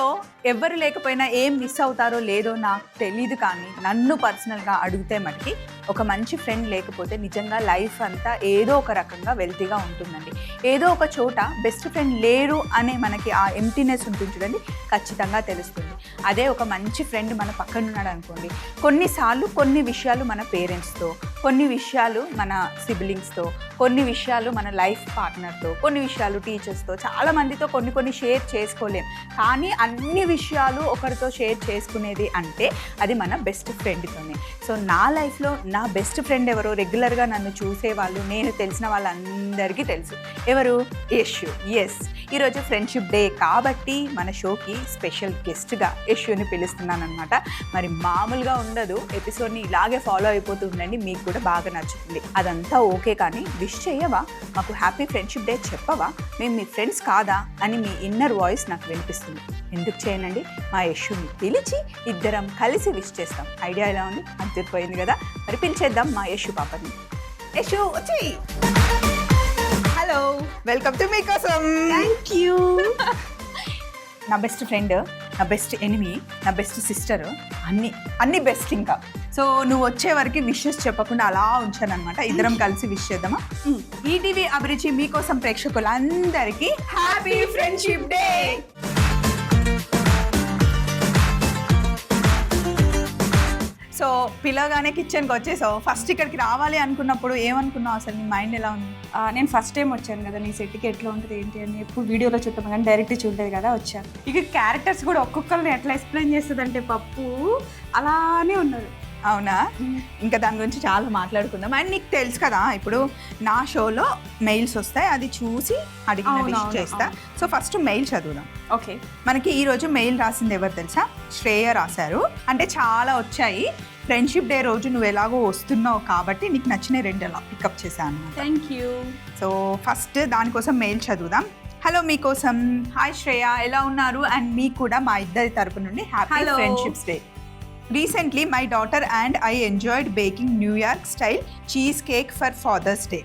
లైఫ్లో ఎవరు లేకపోయినా ఏం మిస్ అవుతారో లేదో నాకు తెలీదు, కానీ నన్ను పర్సనల్గా అడిగితే మటుకి ఒక మంచి ఫ్రెండ్ లేకపోతే నిజంగా లైఫ్ అంతా ఏదో ఒక రకంగా వెల్తీగా ఉంటుందండి. ఏదో ఒక చోట బెస్ట్ ఫ్రెండ్ లేరు అనే మనకి ఆ ఎంప్టీనెస్ ఉంటుంది చూడండి, ఖచ్చితంగా తెలుస్తుంది. అదే ఒక మంచి ఫ్రెండ్ మన పక్కన ఉన్నాడు అనుకోండి, కొన్నిసార్లు కొన్ని విషయాలు మన పేరెంట్స్తో, కొన్ని విషయాలు మన సిబ్లింగ్స్తో, కొన్ని విషయాలు మన లైఫ్ పార్ట్నర్తో, కొన్ని విషయాలు టీచర్స్తో, చాలామందితో కొన్ని షేర్ చేసుకోలేం. కానీ అన్ని విషయాలు ఒకరితో షేర్ చేసుకునేది అంటే అది మన బెస్ట్ ఫ్రెండ్తోనే. సో నా లైఫ్లో నా బెస్ట్ ఫ్రెండ్ ఎవరో రెగ్యులర్గా నన్ను చూసేవాళ్ళు, నేను తెలిసిన వాళ్ళందరికీ తెలుసు. ఎవరు? యశు. ఎస్, ఈరోజు ఫ్రెండ్షిప్ డే కాబట్టి మన షోకి స్పెషల్ గెస్ట్గా యశుని పిలుస్తున్నాను అనమాట. మరి మామూలుగా ఉండదు, ఎపిసోడ్ని ఇలాగే ఫాలో అయిపోతూ ఉండండి, మీకు కూడా బాగా నచ్చుతుంది. అదంతా ఓకే, కానీ విష్ చేయవా, మాకు హ్యాపీ ఫ్రెండ్షిప్ డే చెప్పవా, మేము మీ ఫ్రెండ్స్ కాదా అని మీ ఇన్నర్ వాయిస్ నాకు వినిపిస్తుంది. ఎందుకు చేయనండి, మా యశుని పిలిచి ఇద్దరం కలిసి విష్ చేస్తాం. ఐడియా ఎలా ఉంది? అదిరిపోయింది కదా. మరి పిలిచేద్దాం మా యశు పాపని. యశు వచ్చి. హలో, వెల్కమ్ టు మీకోసం. Thank you. నా బెస్ట్ ఫ్రెండ్, నా బెస్ట్ ఎనిమీ, నా బెస్ట్ సిస్టర్, అన్ని బెస్ట్. ఇంకా సో నువ్వు వచ్చే వరకు విషెస్ చెప్పకుండా అలా ఉంచాను అనమాట. ఇద్దరం కలిసి విష్ చేద్దామా? ఈటీవీ అభిరుచి మీకోసం ప్రేక్షకులందరికీ హ్యాపీ ఫ్రెండ్షిప్ డే. సో పిలవగానే కిచెన్కి వచ్చేసావు. ఫస్ట్ ఇక్కడికి రావాలి అనుకున్నప్పుడు ఏమనుకున్నావు? అసలు నీ మైండ్ ఎలా ఉంది? నేను ఫస్ట్ టైం వచ్చాను కదా, నీ సెట్కి ఎట్లా ఉంటుంది ఏంటి అని ఎప్పుడు వీడియోలో చూద్దాం కానీ డైరెక్ట్ చూడలేదు కదా, వచ్చాను. ఇక క్యారెక్టర్స్ కూడా ఒక్కొక్కరిని ఎట్లా ఎక్స్ప్లెయిన్ చేస్తుందంటే పప్పు అలానే ఉన్నారు. అవునా? ఇంకా దాని గురించి చాలా మాట్లాడుకుందాం. అండ్ నీకు తెలుసు కదా, ఇప్పుడు నా షోలో మెయిల్స్ వస్తాయి, అది చూసి అడిగిన విష్ చేస్తా. సో ఫస్ట్ మెయిల్ చదువుదాం. ఓకే. మనకి ఈరోజు మెయిల్ రాసింది ఎవరు తెలుసా? శ్రేయ రాశారు. అంటే చాలా వచ్చాయి. ఫ్రెండ్షిప్ డే రోజు నువ్వు ఎలాగో వస్తున్నావు కాబట్టి నీకు నచ్చిన 2 అలా పికప్ చేశాను. Thank you. సో ఫస్ట్ దానికోసం మెయిల్ చదువుదాం. హలో మీకోసం. హాయ్ శ్రేయ, ఎలా ఉన్నారు? అండ్ మీకు కూడా మా ఇద్దరి తరపు నుండి happy friendships day. Recently, my daughter and I enjoyed baking New York style cheese cake for Father's Day.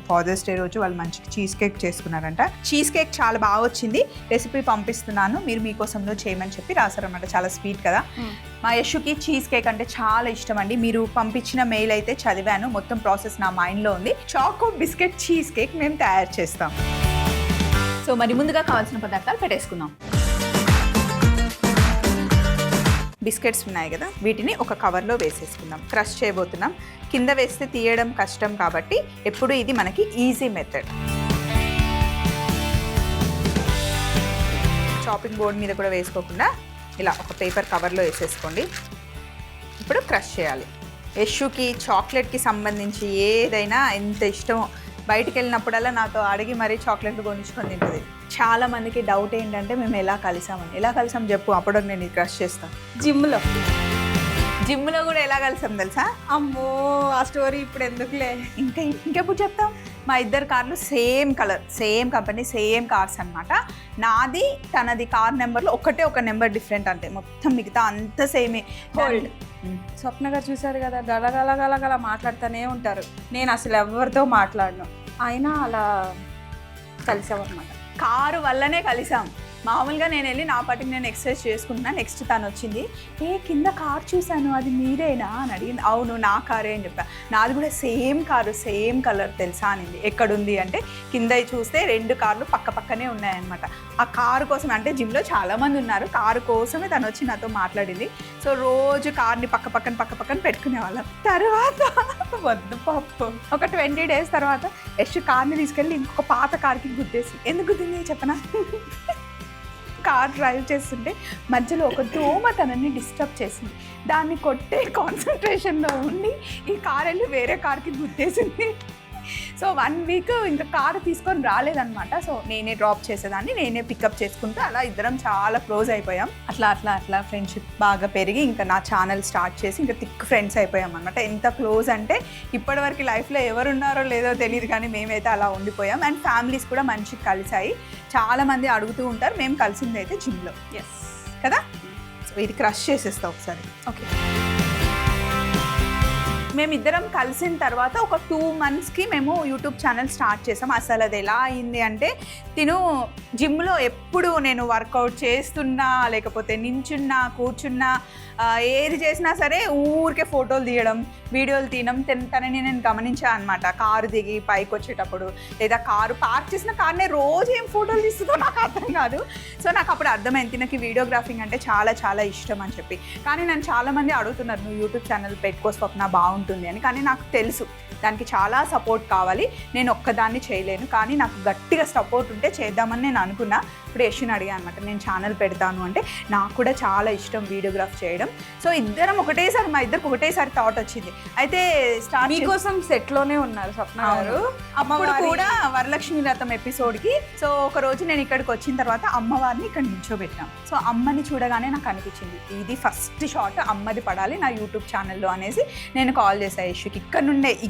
Father's Day రోజు వాళ్ళు మంచి చీజ్ కేక్ చేసుకున్నారంట. చీజ్ కేక్ చాలా బాగా వచ్చింది, రెసిపీ పంపిస్తున్నాను, మీరు మీకోసంలో చేయమని చెప్పి రాశారన్నమాట. చాలా స్వీట్ కదా. మా యశుకి చీజ్ కేక్ అంటే చాలా ఇష్టం అండి. మీరు పంపించిన మెయిల్ అయితే చదివాను, మొత్తం ప్రాసెస్ నా మైండ్లో ఉంది. చాకో బిస్కెట్ చీజ్ కేక్ మేము తయారు చేస్తాం. సో మరి ముందుగా కావాల్సిన పదార్థాలు పెట్టేసుకుందాం. బిస్కెట్స్ ఉన్నాయి కదా, వీటిని ఒక కవర్లో వేసేసుకుందాం. క్రష్ చేయబోతున్నాం. కింద వేస్తే తీయడం కష్టం కాబట్టి ఎప్పుడు ఇది మనకి ఈజీ మెథడ్. చాపింగ్ బోర్డ్ మీద కూడా వేసుకోకుండా ఇలా ఒక పేపర్ కవర్లో వేసేసుకోండి. ఇప్పుడు క్రష్ చేయాలి. యశుకి చాక్లెట్కి సంబంధించి ఏదైనా ఎంత ఇష్టమో బయటికి వెళ్ళినప్పుడల్లా నాతో అడిగి మరీ చాక్లెట్లు కొనిచ్చుకొని తింటుంది. చాలా మందికి డౌట్ ఏంటంటే మేము ఎలా కలిసామని. ఎలా కలిసాం చెప్పు, అప్పుడు నేను క్రష్ చేస్తాను. జిమ్లో కూడా ఎలా కలిసాం తెలుసా? అమ్మో, ఆ స్టోరీ ఇప్పుడు ఎందుకులే, ఇంకెప్పుడు చెప్తాం. మా ఇద్దరు కార్లు same colour, same company, same cars అనమాట. నాది తనది కార్ నెంబర్లో ఒక నెంబర్ డిఫరెంట్, అంటే మొత్తం మిగతా అంత సేమే. హోల్డ్. స్వప్న గారు చూశారు కదా, గలగల మాట్లాడుతూనే ఉంటారు. నేను అసలు ఎవరితో మాట్లాడను, అయినా అలా కలిసామన్నమాట. కారు వల్లనే కలిసాం. మామూలుగా నేను వెళ్ళి నా పాటికి నేను ఎక్సర్సైజ్ చేసుకుంటున్నాను. నెక్స్ట్ తను వచ్చింది, కింద కార్ చూశాను, అది మీరేనా అని అడిగింది. అవును, నా కారే అని చెప్పా. నాది కూడా సేమ్ కారు, సేమ్ కలర్ తెలుసా అనింది. ఎక్కడుంది అంటే కింద చూస్తే 2 కార్లు పక్కనే ఉన్నాయన్నమాట. ఆ కారు కోసం, అంటే జిమ్లో చాలామంది ఉన్నారు, కారు కోసమే తను వచ్చి నాతో మాట్లాడింది. సో రోజు కార్ని పక్కన పెట్టుకునే వాళ్ళం. తర్వాత వద్దు పప్పు, ఒక 20 days తర్వాత యశ్ కార్ని తీసుకెళ్ళి ఇంకొక పాత కార్కి గుద్దేసి. ఎందుకు గుద్దింది చెప్పనా? కార్ డ్రైవ్ చేస్తుంటే మధ్యలో ఒక దోమ తనని డిస్టర్బ్ చేసింది. దాన్ని కొట్టే కాన్సన్ట్రేషన్లో ఉండి ఈ కార్ వెళ్ళి వేరే కార్కి గుద్దేసింది. సో 1 week ఇంకా కారు తీసుకొని రాలేదన్నమాట. సో నేనే డ్రాప్ చేసేదాన్ని, నేనే పికప్ చేసుకుంటూ అలా ఇద్దరం చాలా క్లోజ్ అయిపోయాం. అట్లా ఫ్రెండ్షిప్ బాగా పెరిగి ఇంకా నా ఛానల్ స్టార్ట్ చేసి ఇంకా థిక్ ఫ్రెండ్స్ అయిపోయాం అనమాట. ఎంత క్లోజ్ అంటే ఇప్పటివరకు లైఫ్లో ఎవరున్నారో లేదో తెలియదు, కానీ మేమైతే అలా ఉండిపోయాం. అండ్ ఫ్యామిలీస్ కూడా మంచిగా కలిసాయి. చాలామంది అడుగుతూ ఉంటారు, మేము కలిసింది అయితే జిమ్లో. ఎస్ కదా. సో ఇది క్రష్ చేసేస్తా ఒకసారి. ఓకే. మేమిద్దరం కలిసిన తర్వాత ఒక 2 monthsకి మేము యూట్యూబ్ ఛానల్ స్టార్ట్ చేసాం. అసలు అది ఎలా అయింది అంటే తిను జిమ్లో ఎప్పుడు నేను వర్కౌట్ చేస్తున్నా లేకపోతే నించున్నా కూర్చున్నా ఏది చేసినా సరే ఊరికే ఫోటోలు తీయడం వీడియోలు తీయడం తనని నేను గమనించాను అనమాట. కారు దిగి పైకి వచ్చేటప్పుడు లేదా కారు పార్క్ చేసిన కార్నే రోజు ఏం ఫోటోలు తీస్తుందో నాకు అర్థం కాదు. సో నాకు అప్పుడు అర్థమైంది తినకి వీడియోగ్రాఫింగ్ అంటే చాలా చాలా ఇష్టం అని చెప్పి. కానీ నన్ను చాలామంది అడుగుతున్నారు నువ్వు యూట్యూబ్ ఛానల్ పెట్టుకో స్వప్న బాగుంటుంది అని. కానీ నాకు తెలుసు దానికి చాలా సపోర్ట్ కావాలి, నేను ఒక్కదాన్ని చేయలేను. కానీ నాకు గట్టిగా సపోర్ట్ ఉంటే చేద్దామని నేను అనుకున్నా. ఇప్పుడు యశ్ని అడిగా అనమాట నేను ఛానల్ పెడతాను అంటే నాకు కూడా చాలా ఇష్టం వీడియోగ్రాఫ్ చేయడం. సో ఇద్దరం ఒకటేసారి మా ఇద్దరికి ఒకటేసారి థాట్ వచ్చింది. అయితే స్టార్ట్ మీకోసం సెట్లోనే ఉన్నారు స్వప్న గారు. అప్పుడు కూడా వరలక్ష్మి వ్రతం ఎపిసోడ్కి సో ఒక రోజు నేను ఇక్కడికి వచ్చిన తర్వాత అమ్మవారిని ఇక్కడ నిల్చోబెట్టాం. సో అమ్మని చూడగానే నాకు అనిపించింది ఇది ఫస్ట్ షాట్ అమ్మది పడాలి నా యూట్యూబ్ ఛానల్లో అనేసి నేను కాల్ చేశాను యశ్కి.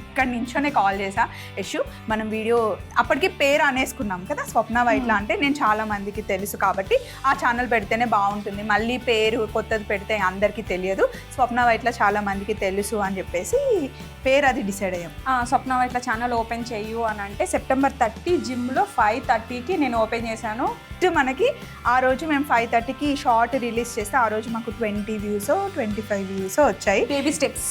ఇక్కడ నుంచోనే కాల్ చేసా. యశు మనం వీడియో అప్పటికి పేరు అనేసుకున్నాం కదా స్వప్న వైట్ల అంటే నేను చాలా మందికి తెలుసు కాబట్టి ఆ ఛానల్ పెడితేనే బాగుంటుంది, మళ్ళీ పేరు కొత్తది పెడితే అందరికీ తెలియదు, స్వప్న వైట్ల చాలా మందికి తెలుసు అని చెప్పేసి పేరు అది డిసైడ్ అయ్యాం. స్వప్న వైట్ల ఛానల్ ఓపెన్ చేయు అని అంటే September 30 జిమ్లో 5:30కి నేను ఓపెన్ చేశాను. మనకి ఆ రోజు మేము 5:30కి షార్ట్ రిలీజ్ చేస్తే ఆ రోజు మాకు 20 views 25 views వచ్చాయి. Baby steps.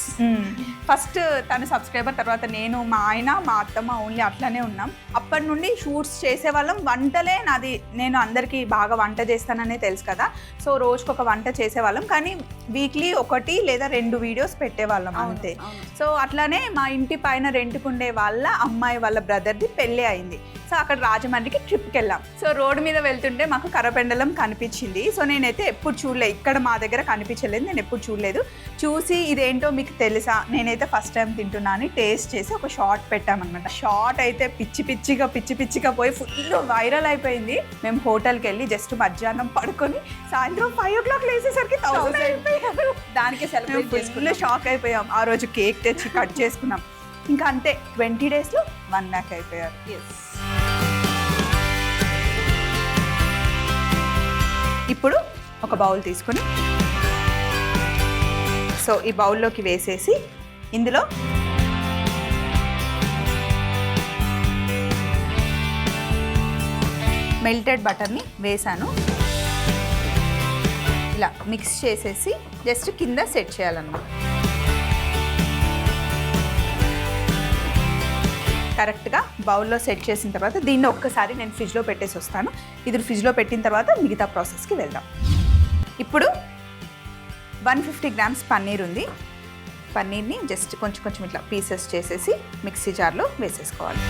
ఫస్ట్ తను సబ్స్క్రైబర్, తర్వాత నేను మా ఆయన మా అత్తమ్మ ఓన్లీ అట్లనే ఉన్నాం. అప్పటి నుండి షూట్స్ చేసేవాళ్ళం. వంటలే నాది, నేను అందరికీ బాగా వంట చేస్తాననే తెలుసు కదా. సో రోజుకొక వంట చేసేవాళ్ళం. కానీ వీక్లీ 1 లేదా 2 వీడియోస్ పెట్టేవాళ్ళం అంతే. సో అట్లానే మా ఇంటి పైన రెంట్కుండే వాళ్ళ అమ్మాయి వాళ్ళ బ్రదర్ది పెళ్ళి అయింది. సో అక్కడ రాజమండ్రికి ట్రిప్కి వెళ్ళాం. సో రోడ్డు మీద వెళ్తుంటే మాకు కర్రపెండలం కనిపించింది. సో నేనైతే ఎప్పుడు చూడలేదు, ఇక్కడ మా దగ్గర కనిపించలేదు, నేను ఎప్పుడు చూడలేదు. చూసి ఇదేంటో మీకు తెలుసా, నేనైతే ఫస్ట్ టైం తింటున్నా అని టేస్ట్ చేసి ఒక షార్ట్ పెట్టామన్నమాట. షార్ట్ అయితే పిచ్చి పిచ్చిగా పోయి ఫుల్ వైరల్ అయిపోయింది. మేము హోటల్కి వెళ్ళి జస్ట్ మధ్యాహ్నం పడుకొని సాయంత్రం 5 o'clock లేసేసరికి 1000 అయిపోయారు. దానికి సెలబ్రేట్ ఫుల్ షాక్ అయిపోయాం. ఆ రోజు కేక్ తెచ్చి కట్ చేసుకున్నాం. ఇంకా అంతే 20 daysలో 1 lakh అయిపోయారు. ఇప్పుడు ఒక బౌల్ తీసుకొని సో ఈ బౌల్లోకి వేసేసి ఇందులో మెల్టెడ్ బటర్ని వేసాను. ఇలా మిక్స్ చేసేసి జస్ట్ కింద సెట్ చేయాలన్నమాట. కరెక్ట్గా బౌల్లో సెట్ చేసిన తర్వాత దీన్ని ఒక్కసారి నేను ఫ్రిడ్జ్లో పెట్టేసి వస్తాను. ఇది ఫ్రిడ్జ్లో పెట్టిన తర్వాత మిగతా ప్రాసెస్కి వెళ్దాం. ఇప్పుడు 150 grams పన్నీర్ ఉంది. పన్నీర్ని జస్ట్ కొంచెం ఇట్లా పీసెస్ చేసేసి మిక్సీ జార్లో వేసేసుకోవాలి.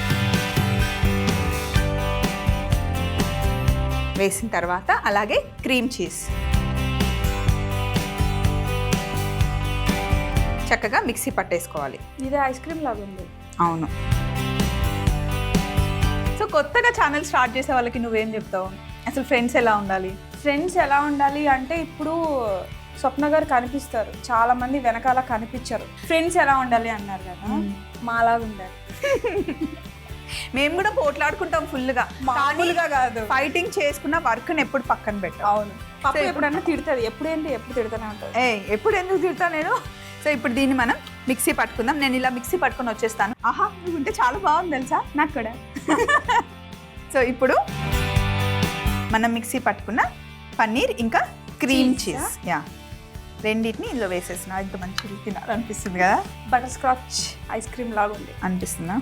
వేసిన తర్వాత అలాగే క్రీమ్ చీజ్ చక్కగా మిక్సీ పట్టేసుకోవాలి. ఇది ఐస్ క్రీమ్ లాగా ఉంది. అవును. సో కొత్తగా ఛానల్ స్టార్ట్ చేసే వాళ్ళకి నువ్వేం చెప్తావు? అసలు ఫ్రెండ్స్ ఎలా ఉండాలి? ఫ్రెండ్స్ ఎలా ఉండాలి అంటే ఇప్పుడు స్వప్న గారు కనిపిస్తారు, చాలా మంది వెనకాల కనిపించరు. ఫ్రెండ్స్ ఎలా ఉండాలి అన్నారు కదా, మాలాగా ఉండాలి. మేము కూడా పోట్లాడుకుంటాం ఫుల్గా, మామూలుగా కాదు. ఫైటింగ్ చేసుకున్న వర్క్ని ఎప్పుడు పక్కన పెట్టాం. అవును. పాప ఎప్పుడన్నా తిడుతుంది, ఎప్పుడు తిడుతూనే ఉంటుంది. ఎప్పుడు ఎందుకు తిడతా నేను. సో ఇప్పుడు దీన్ని మనం మిక్సీ పట్టుకుందాం. నేను ఇలా మిక్సీ పట్టుకొని వచ్చేస్తాను. ఆహా నువ్వు ఉంటే చాలా బాగుంది తెలుసా నాకు కూడా. సో ఇప్పుడు మనం మిక్సీ పట్టుకున్న పన్నీర్ ఇంకా క్రీమ్ చీజ్ రెండింటిని ఇందులో వేసేసిన ఇంత మంచి తినాలనిపిస్తుంది కదా. బటర్ స్కాచ్ ఐస్ క్రీమ్ లాగా ఉంది అనిపిస్తుందా?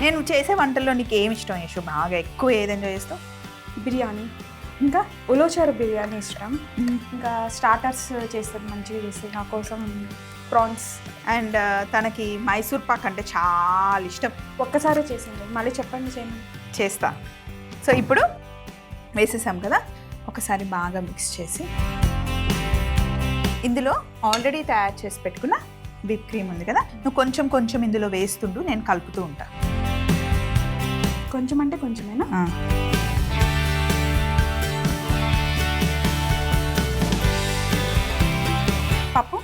నేను చేసే వంటల్లో నీకు ఏమి ఇష్టం యశు? బాగా ఎక్కువ ఏది ఎంజాయ్ చేస్తావు? బిర్యానీ, ఇంకా ఉలోచారు బిర్యానీ ఇష్టం. ఇంకా స్టార్టర్స్ చేస్తుంది, మంచిగా చేస్తుంది. నా కోసం ప్రాన్స్ అండ్ తనకి మైసూర్ పాక్ అంటే చాలా ఇష్టం. ఒక్కసారి చేసింది, మళ్ళీ చెప్పండి చేయమని. చేస్తా. సో ఇప్పుడు వేసేసాం కదా, ఒకసారి బాగా మిక్స్ చేసి ఇందులో ఆల్రెడీ తయారు చేసి పెట్టుకున్న విప్ క్రీమ్ ఉంది కదా, నువ్వు కొంచెం ఇందులో వేస్తుంటూ నేను కలుపుతూ ఉంటా. కొంచెం అంటే కొంచెమేనా? పప్పు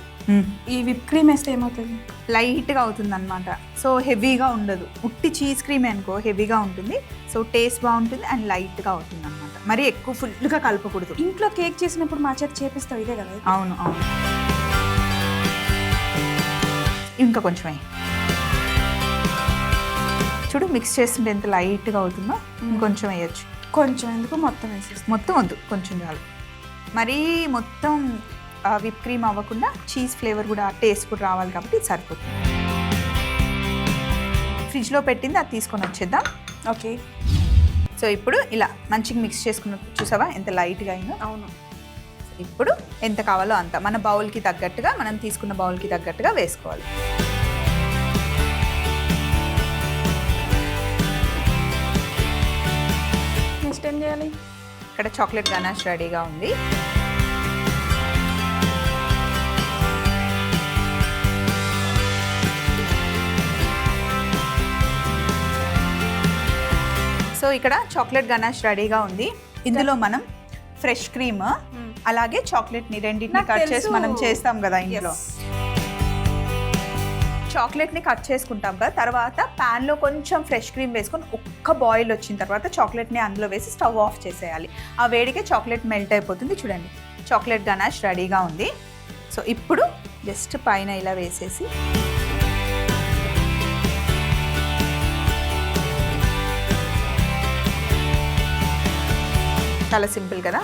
ఈ విప్ క్రీమ్ వేస్తే ఏమవుతుంది? లైట్గా అవుతుంది అనమాట. సో హెవీగా ఉండదు. ఉట్టి చీజ్ క్రీమ్ అనుకో హెవీగా ఉంటుంది. సో టేస్ట్ బాగుంటుంది అండ్ లైట్గా అవుతుంది అనమాట. మరి ఎక్కువ ఫుల్గా కలపకూడదు. ఇంట్లో కేక్ చేసినప్పుడు మా చేత చేపిస్తావు ఇదే కదా? అవును అవును. ఇంకా కొంచెం వేయి. చూడు మిక్స్ చేస్తుంటే ఎంత లైట్గా అవుతుందో. ఇంకొంచెం వేయచ్చు. కొంచెం ఎందుకు, మొత్తం వేసేసి. మొత్తం వద్దు, కొంచెం చాలు. మరీ మొత్తం విప్ క్రీమ్ అవ్వకుండా చీజ్ ఫ్లేవర్ కూడా టేస్ట్ కూడా రావాలి కాబట్టి ఇది సరిపోతుంది. ఫ్రిడ్జ్లో పెట్టింది అది తీసుకొని వచ్చేద్దాం. ఓకే. సో ఇప్పుడు ఇలా మంచిగా మిక్స్ చేసుకున్న చూసావా ఎంత లైట్గా అయిందో. అవును. ఇప్పుడు ఎంత కావాలో అంత మన బౌల్కి తగ్గట్టుగా, మనం తీసుకున్న బౌల్కి తగ్గట్టుగా వేసుకోవాలి. నెక్స్ట్ ఏం చేయాలి? ఇక్కడ చాక్లెట్ గనాష్ రెడీగా ఉంది. సో ఇక్కడ చాక్లెట్ గనాష్ రెడీగా ఉంది. ఇందులో మనం ఫ్రెష్ క్రీమ్ అలాగే చాక్లెట్ని రెండింటిని కట్ చేసి మనం చేస్తాం కదా ఇంట్లో. చాక్లెట్ని కట్ చేసుకుంటాం కదా, తర్వాత ప్యాన్లో కొంచెం ఫ్రెష్ క్రీమ్ వేసుకొని ఒక్క బాయిల్ వచ్చిన తర్వాత చాక్లెట్ని అందులో వేసి స్టవ్ ఆఫ్ చేసేయాలి. ఆ వేడికే చాక్లెట్ మెల్ట్ అయిపోతుంది. చూడండి చాక్లెట్ గనాష్ రెడీగా ఉంది. సో ఇప్పుడు జస్ట్ పైన ఇలా వేసేసి చాలా సింపుల్ కదా.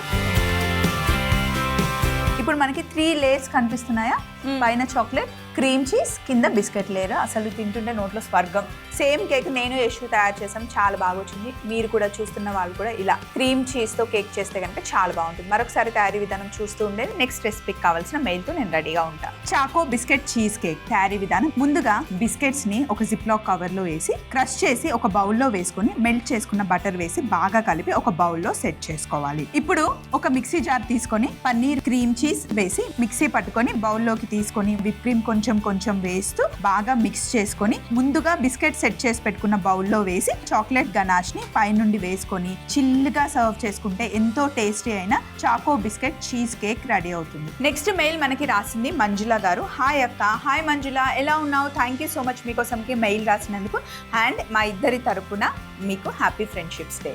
ఇప్పుడు మనకి 3 లేయర్స్ కనిపిస్తున్నాయా? పైన చాక్లెట్, క్రీమ్ చీజ్, కింద బిస్కెట్ లేయర్. అసలు తింటుంటే నోట్లో స్వర్గం. సేమ్ కేక్ నేను యశు తయారు చేసాం, చాలా బాగా వచ్చింది. మీరు కూడా చూస్తున్న వాళ్ళు కూడా ఇలా క్రీమ్ చీజ్తో కేక్ చేస్తే కనుక చాలా బాగుంటుంది. మరొకసారి తయారీ విధానం చూస్తూ ఉండే నెక్స్ట్ రెసిపీకి కావాల్సిన మెయిల్తో నేను రెడీగా ఉంటాను. చాకో బిస్కెట్ చీజ్ కేక్ తయారీ విధానం. ముందుగా బిస్కెట్స్ని ఒక జిప్లాక్ కవర్లో వేసి క్రష్ చేసి ఒక బౌల్లో వేసుకొని మెల్ట్ చేసుకున్న బటర్ వేసి బాగా కలిపి ఒక బౌల్లో సెట్ చేసుకోవాలి. ఇప్పుడు ఒక మిక్సీ జార్ తీసుకొని పన్నీర్, క్రీమ్ చీజ్ వేసి మిక్సీ పట్టుకొని బౌల్లోకి తీసుకొని విప్ క్రీమ్ కొంచెం వేస్తూ బాగా మిక్స్ చేసుకొని ముందుగా బిస్కెట్ సెట్ చేసి పెట్టుకున్న బౌల్లో వేసి చాక్లెట్ గనాష్ ని పైనుండి వేసుకొని చిల్లుగా సర్వ్ చేసుకుంటే ఎంతో టేస్టీ అయిన choco biscuit cheese cake ready అవుతుంది. నెక్స్ట్ మెయిల్ మనకి రాసింది మంజుల గారు. హాయ్ అక్క. హాయ్ మంజుల, ఎలా ఉన్నావు? థ్యాంక్ యూ సో మచ్ మీకోసంకి మెయిల్ రాసినందుకు. అండ్ మా ఇద్దరి తరపున మీకు హ్యాపీ ఫ్రెండ్షిప్స్ డే.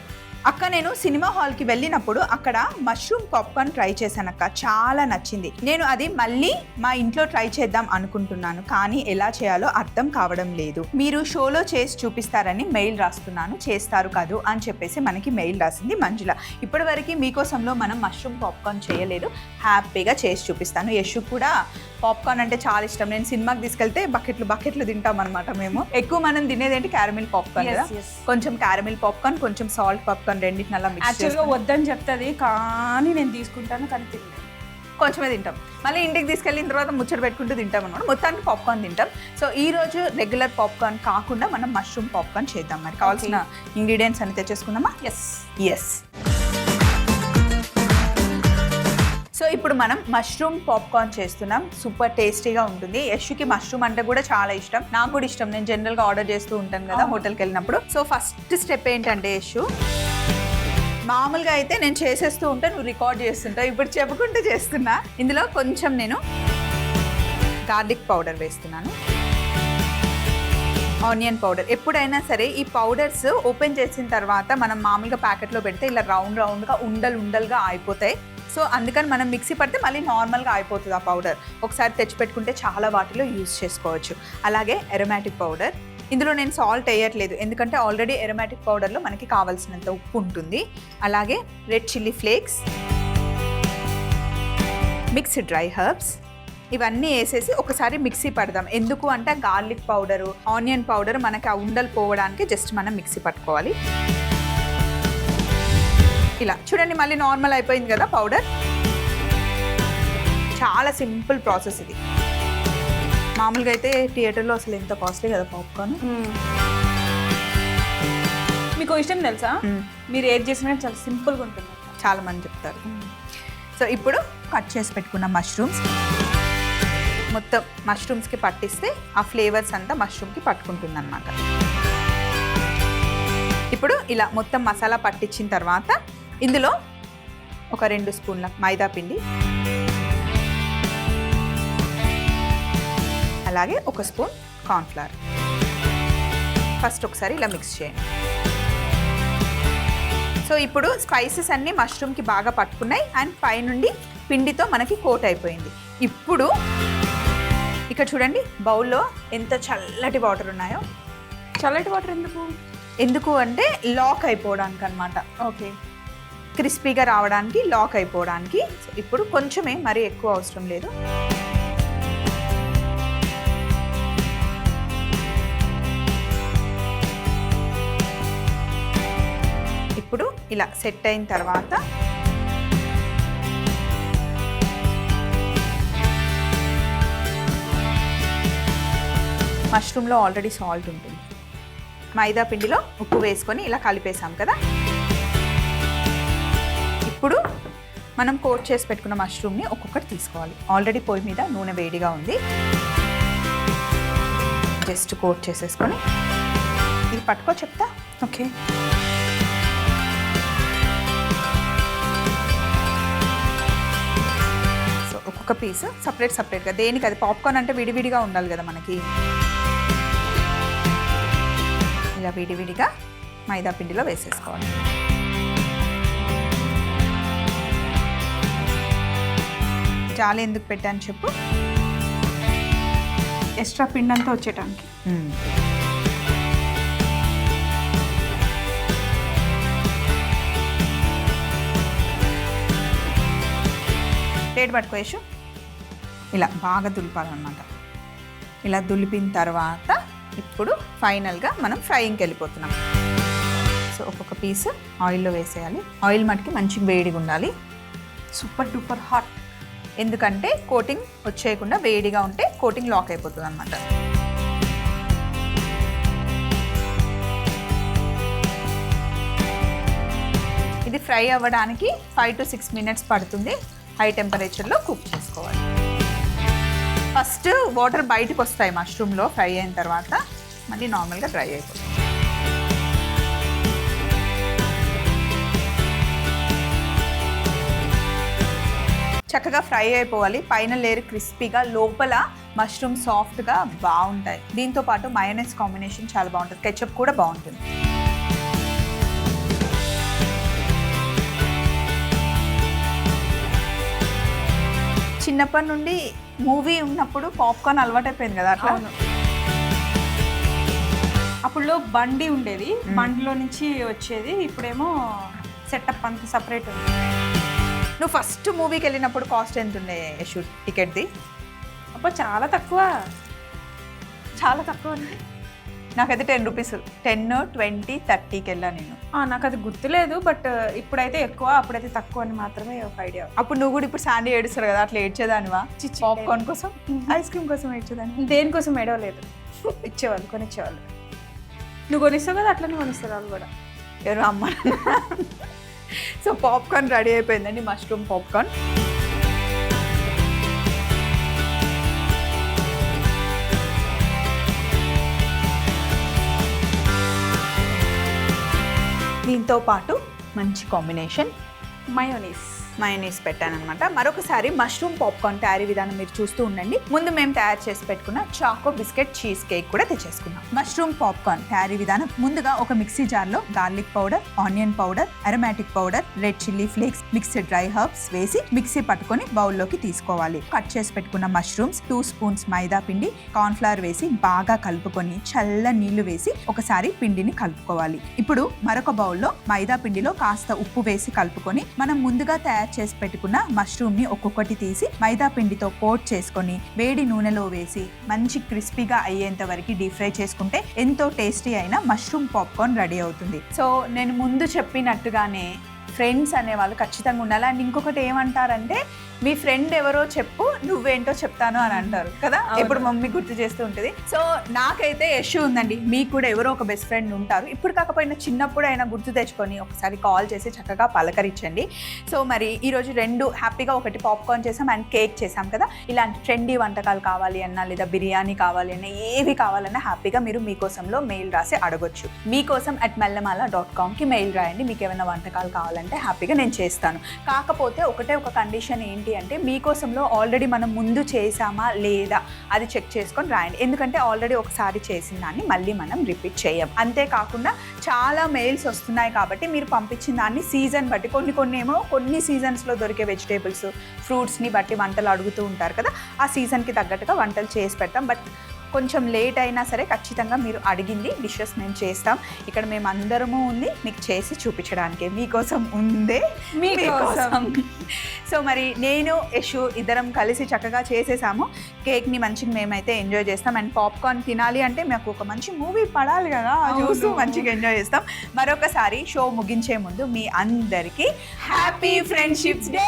అక్క నేను సినిమా హాల్కి వెళ్ళినప్పుడు అక్కడ మష్రూమ్ పాప్కార్న్ ట్రై చేశానక్క, చాలా నచ్చింది. నేను అది మళ్ళీ మా ఇంట్లో ట్రై చేద్దాం అనుకుంటున్నాను, కానీ ఎలా చేయాలో అర్థం కావడం లేదు. మీరు షోలో చేసి చూపిస్తారని మెయిల్ రాస్తున్నాను, చేస్తారు కాదు అని చెప్పేసి మనకి మెయిల్ రాసింది మంజుల. ఇప్పటివరకు మీకోసంలో మనం మష్రూమ్ పాప్కార్న్ చేయలేదు, హ్యాపీగా చేసి చూపిస్తాను. యశు కూడా పాప్కార్న్ అంటే చాలా ఇష్టం. నేను సినిమాకి తీసుకెళ్తే బకెట్లు తింటాం అనమాట. మేము ఎక్కువ మనం తినేది ఏంటి, క్యారమిల్ పాప్కార్న్ కదా. కొంచెం క్యారమిల్ పాప్కార్న్, కొంచెం సాల్ట్ పాప్కార్న్ రెండింటిని అలా మిక్స్ యాక్చువల్గా వద్దని చెప్తుంది, కానీ నేను తీసుకుంటాను, కానీ తినలేదు. కొంచెమే తింటాం, మళ్ళీ ఇంటికి తీసుకెళ్ళిన తర్వాత ముచ్చట పెట్టుకుంటూ తింటాం అనమాట. మొత్తానికి పాప్కార్న్ తింటాం. సో ఈ రోజు రెగ్యులర్ పాప్కార్న్ కాకుండా మనం మష్రూమ్ పాప్కార్న్ చేద్దాం. మరి కావాల్సిన ఇంగ్రీడియంట్స్ అని తెచ్చేసుకుందామా? ఎస్. సో ఇప్పుడు మనం మష్రూమ్ పాప్కార్న్ చేస్తున్నాం. సూపర్ టేస్టీగా ఉంటుంది. యశుకి మష్రూమ్ అంటే కూడా చాలా ఇష్టం, నాకు కూడా ఇష్టం. నేను జనరల్గా ఆర్డర్ చేస్తూ ఉంటాను కదా హోటల్కి వెళ్ళినప్పుడు. సో ఫస్ట్ స్టెప్ ఏంటంటే యశు, మామూలుగా అయితే నేను చేసేస్తూ ఉంటే నువ్వు రికార్డ్ చేస్తుంటావు, ఇప్పుడు చెప్పుకుంటూ చేస్తున్నా. ఇందులో కొంచెం నేను గార్లిక్ పౌడర్ వేస్తున్నాను, ఆనియన్ పౌడర్. ఎప్పుడైనా సరే ఈ పౌడర్స్ ఓపెన్ చేసిన తర్వాత మనం మామూలుగా ప్యాకెట్లో పెడితే ఇలా రౌండ్గా ఉండలుగా అయిపోతాయి. సో అందుకని మనం మిక్సీ పడితే మళ్ళీ నార్మల్గా అయిపోతుంది ఆ పౌడర్. ఒకసారి తెచ్చిపెట్టుకుంటే చాలా వాటిలో యూజ్ చేసుకోవచ్చు. అలాగే అరోమాటిక్ పౌడర్. ఇందులో నేను సాల్ట్ వేయట్లేదు, ఎందుకంటే ఆల్రెడీ అరోమాటిక్ పౌడర్లో మనకి కావాల్సినంత ఉప్పు ఉంటుంది. అలాగే red chilli flakes, mixed dry herbs, ఇవన్నీ వేసేసి ఒకసారి మిక్సీ పడదాం. ఎందుకు అంటే గార్లిక్ పౌడరు, ఆనియన్ పౌడర్ మనకి ఆ ఉండలు పోవడానికి జస్ట్ మనం మిక్సీ పట్టుకోవాలి. ఇలా చూడండి, మళ్ళీ నార్మల్ అయిపోయింది కదా పౌడర్. చాలా సింపుల్ ప్రాసెస్ ఇది. మామూలుగా అయితే థియేటర్లో అసలు ఎంత కాస్ట్లీ కదా పాప్కార్న్. మీకు ఇష్టం తెలుసా, మీరు ఏది చేసినా చాలా సింపుల్గా ఉంటుంది, చాలా మంది చెప్తారు. సో ఇప్పుడు కట్ చేసి పెట్టుకున్న మష్రూమ్స్ మొత్తం మష్రూమ్స్కి పట్టిస్తే ఆ ఫ్లేవర్స్ అంతా మష్రూమ్కి పట్టుకుంటుంది అన్నమాట. ఇప్పుడు ఇలా మొత్తం మసాలా పట్టించిన తర్వాత ఇందులో ఒక 2 స్పూన్ల మైదా పిండి, అలాగే 1 స్పూన్ కార్న్ఫ్లవర్. ఫస్ట్ ఒకసారి ఇలా మిక్స్ చేయండి. సో ఇప్పుడు స్పైసెస్ అన్నీ మష్రూమ్కి బాగా పట్టుకున్నాయి అండ్ పైనుండి పిండితో మనకి కోట్ అయిపోయింది. ఇప్పుడు ఇక ఇక్కడ చూడండి బౌల్లో ఎంత చల్లటి వాటర్ ఉన్నాయో. చల్లటి వాటర్ ఎందుకు అంటే లాక్ అయిపోవడానికి అనమాట. ఓకే, క్రిస్పీగా రావడానికి, లాక్ అయిపోవడానికి. సో ఇప్పుడు కొంచెమే, మరీ ఎక్కువ అవసరం లేదు. ఇప్పుడు ఇలా సెట్ అయిన తర్వాత మష్రూమ్లో ఆల్రెడీ సాల్ట్ ఉంటుంది. మైదా పిండిలో ఉప్పు వేసుకొని ఇలా కలిపేసాం కదా. ఇప్పుడు మనం కోట్ చేసి పెట్టుకున్న మష్రూమ్ని ఒక్కొక్కటి తీసుకోవాలి. ఆల్రెడీ పొయ్యి మీద నూనె వేడిగా ఉంది. జస్ట్ కోట్ చేసేసుకొని ఇది పట్టుకో చెప్తా. ఓకే, సో ఒక్కొక్క పీస్ సపరేట్గా. దేనికి అది పాప్కార్న్ అంటే విడివిడిగా ఉండాలి కదా మనకి. ఇలా విడివిడిగా మైదా పిండిలో వేసేసుకోవాలి. జాలి ఎందుకు పెట్టాను చెప్పు. ఎక్స్ట్రా పిండి అంతా వచ్చేటానికి. ప్లేట్ పట్టుకోయేసు. ఇలా బాగా దులిపాలన్నమాట. ఇలా దులిపిన తర్వాత ఇప్పుడు ఫైనల్గా మనం ఫ్రైయింగ్కి వెళ్ళిపోతున్నాం. సో ఒక్కొక్క పీస్ ఆయిల్లో వేసేయాలి. ఆయిల్ మటుకి మంచిగా వేడిగా ఉండాలి. Super duper hot. ఎందుకంటే కోటింగ్ వచ్చేయకుండా వేడిగా ఉంటే కోటింగ్ లాక్ అయిపోతుంది అనమాట. ఇది ఫ్రై అవ్వడానికి 5 to 6 minutes పడుతుంది. హై టెంపరేచర్లో కుక్ చేసుకోవాలి. ఫస్ట్ వాటర్ బయటకు వస్తాయి మష్రూమ్లో ఫ్రై అయిన తర్వాత, మళ్ళీ నార్మల్గా డ్రై అయిపోతుంది. చక్కగా ఫ్రై అయిపోవాలి. పైన లేయర్ క్రిస్పీగా, లోపల మష్రూమ్ సాఫ్ట్గా బాగుంటాయి. దీంతో పాటు మయోనైస్ కాంబినేషన్ చాలా బాగుంటుంది. కెచప్ కూడా బాగుంటుంది. చిన్నప్పటి నుండి మూవీ ఉన్నప్పుడు పాప్కార్న్ అలవాటైపోయింది కదా అట్లా. అప్పుడులో బండి ఉండేది, బండిలో నుంచి వచ్చేది. ఇప్పుడేమో సెటప్ అంతా సపరేట్ ఉంది. నువ్వు ఫస్ట్ మూవీకి వెళ్ళినప్పుడు కాస్ట్ ఎంత ఉండే షూట్ టికెట్ది? అబ్బా చాలా తక్కువ ఉంది. నాకైతే 10 rupees. 10, 20, 30కి వెళ్ళాను నేను. నాకు అది గుర్తులేదు, బట్ ఇప్పుడైతే ఎక్కువ, అప్పుడైతే తక్కువ అని మాత్రమే ఒక ఐడియా. అప్పుడు నువ్వు కూడా ఇప్పుడు శాండీ ఏడుస్తారు కదా, అట్లా ఏడ్చేదానివా? పాప్కార్న్ కోసం, ఐస్ క్రీమ్ కోసం ఏడ్చేదాన్ని. దేనికోసం ఏడవలేదు, ఇచ్చేవాళ్ళు, కొనిచ్చేవాళ్ళు. నువ్వు కొనిస్తావు కదా, అట్లనే కొనిస్తారు వాళ్ళు కూడా. ఎవరు అమ్మ. సో పాప్కార్న్ రెడీ అయిపోయిందండి, మష్రూమ్ పాప్కార్న్. దీంతో పాటు మంచి కాంబినేషన్ మయోనీస్ పెట్టానమాట. మరొకసారి మష్రూమ్ పాప్కార్న్ తయారీ విధానం మీరు చూస్తూ ఉండండి. ముందు మేము తయారు చేసి పెట్టుకున్న చాకో బిస్కెట్ చీజ్ కేక్ కూడా తెచ్చేసుకున్నాం. మష్రూమ్ పాప్కార్న్ తయారీ విధానం: ముందుగా ఒక మిక్సీ జార్లో garlic powder, onion powder, aromatic powder, red chilli flakes, mixed dry herbs వేసి మిక్సీ పట్టుకొని బౌల్లోకి తీసుకోవాలి. కట్ చేసి పెట్టుకున్న మష్రూమ్స్, 2 spoons మైదా పిండి, కార్న్ ఫ్లవర్ వేసి బాగా కలుపుకొని చల్ల నీళ్లు వేసి ఒకసారి పిండిని కలుపుకోవాలి. ఇప్పుడు మరొక బౌల్లో మైదా పిండిలో కాస్త ఉప్పు వేసి కలుపుకొని మనం ముందుగా తయారు చేసి పెట్టుకున్న మష్రూమ్ ని ఒక్కొక్కటి తీసి మైదా పిండితో కోట్ చేసుకొని వేడి నూనెలో వేసి మంచి క్రిస్పీగా అయ్యేంత వరకు డీప్ ఫ్రై చేసుకుంటే ఎంతో టేస్టీ అయిన మష్రూమ్ పాప్కార్న్ రెడీ అవుతుంది. సో నేను ముందు చెప్పినట్టుగానే ఫ్రెండ్స్ అనేవాళ్ళు ఖచ్చితంగా ఉండాలి. అండ్ ఇంకొకటి ఏమంటారంటే, మీ ఫ్రెండ్ ఎవరో చెప్పు, నువ్వేంటో చెప్తాను అని అంటారు కదా. ఇప్పుడు మమ్మీ గుర్తు చేస్తూ ఉంటుంది. సో నాకైతే యశ్ ఉందండి, మీకు కూడా ఎవరో ఒక బెస్ట్ ఫ్రెండ్ ఉంటారు. ఇప్పుడు కాకపోయినా చిన్నప్పుడు అయినా గుర్తు తెచ్చుకొని ఒకసారి కాల్ చేసి చక్కగా పలకరించండి. సో మరి ఈరోజు 2 హ్యాపీగా, ఒకటి పాప్కార్న్ చేసాం అండ్ కేక్ చేసాం కదా. ఇలాంటి ట్రెండీ వంటకాలు కావాలి అన్నా, లేదా బిర్యానీ కావాలి అన్నా, ఏవి కావాలన్నా హ్యాపీగా మీరు మీకోసంలో మెయిల్ రాసి అడగొచ్చు. మీకోసం@mellamala.comకి మెయిల్ రాయండి. మీకు ఏమైనా వంటకాలు కావాలంటే హ్యాపీగా నేను చేస్తాను. కాకపోతే ఒకటే ఒక కండిషన్ ఏంటి ఏంటి అంటే మీకోసంలో ఆల్రెడీ మనం ముందు చేసామా లేదా అది చెక్ చేసుకొని రాయండి. ఎందుకంటే ఆల్రెడీ ఒకసారి చేసిన దాన్ని మళ్ళీ మనం రిపీట్ చేయం. అంతేకాకుండా చాలా మెయిల్స్ వస్తున్నాయి కాబట్టి మీరు పంపించిన దాన్ని సీజన్ బట్టి కొన్ని సీజన్స్లో దొరికే వెజిటేబుల్స్ ఫ్రూట్స్ని బట్టి వంటలు అడుగుతూ ఉంటారు కదా, ఆ సీజన్కి తగ్గట్టుగా వంటలు చేసి పెడతాం. బట్ కొంచెం లేట్ అయినా సరే ఖచ్చితంగా మీరు అడిగింది డిషెస్ మేము చేస్తాం. ఇక్కడ మేము అందరము ఉంది మీకు చేసి చూపించడానికి, మీకోసం ఉందే మీకోసం. సో మరి నేను యశు ఇద్దరం కలిసి చక్కగా చేసేసాము. కేక్ని మంచిగా మేమైతే ఎంజాయ్ చేస్తాం. అండ్ పాప్కార్న్ తినాలి అంటే మాకు ఒక మంచి మూవీ పడాలి కదా, చూస్తూ మంచిగా ఎంజాయ్ చేస్తాం. మరొకసారి షో ముగించే ముందు మీ అందరికీ హ్యాపీ ఫ్రెండ్షిప్స్ డే.